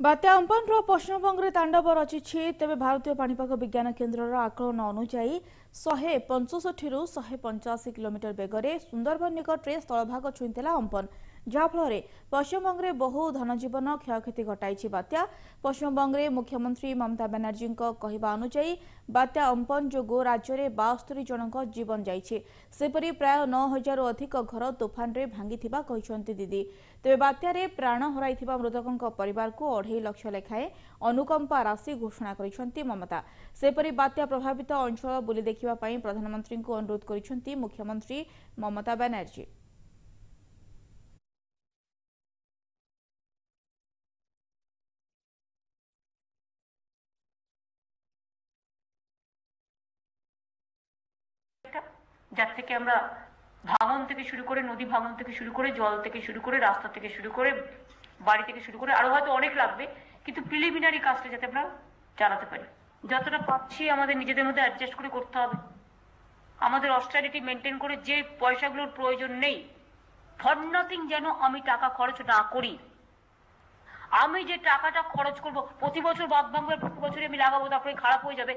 बात्या Amphan Paschim Banga में तांडव रचिछि। तेबे भारतीय पाणीपाग विज्ञान केन्द्र आकलन अनुसायी 165 रु 185 किलोमीटर बेगरे सुंदरबन निकटरे स्थलभाग छुईला अम्पन, जहाँफल पश्चिमबंग में बहु धनजीवन क्षयक्षति घटाई बात्या। पश्चिमबंग में मुख्यमंत्री ममता बनर्जी कहवा अनुसायी बात्या अम्पन जो राज्य में 72 जन जीवन जाइछि। सेपरि प्राय 9000 अधिक घर तोफान रे भांगिथिबा कहिसंती दीदी। तेबे बात्यारे प्राण हराइथिबा मृतकंक परिवार को 2.5 लाख लेखाएं अनुकंपा राशि घोषणा करिसंती ममता। सेपरि बात्या प्रभावित अंचल बुली देखिबा पई प्रधानमंत्री को अनुरोध करिसंती मुख्यमंत्री ममता बनर्जी। যার থেকে আমরা ভাঙন থেকে শুরু করে নদী ভাঙন থেকে শুরু করে জল থেকে শুরু করে রাস্তা থেকে শুরু করে বাড়ি থেকে শুরু করে আরো হয়তো অনেক লাগবে, কিন্তু প্রিলিমিনারি কাজটা যাতে আমরা চালাতে পারি। যতটা পাচ্ছি আমাদের নিজেদের মধ্যে অ্যাডজাস্ট করে করতে হবে। আমাদের অস্টারিটি মেনটেন করে যে পয়সাগুলোর প্রয়োজন নেই, ফর নাথিং যেন আমি টাকা খরচ না করি। আমি যে টাকাটা খরচ করব প্রতি বছর বাদ ভাঙবে, প্রতি বছরই আমি লাগাবো, তারপরে খারাপ হয়ে যাবে।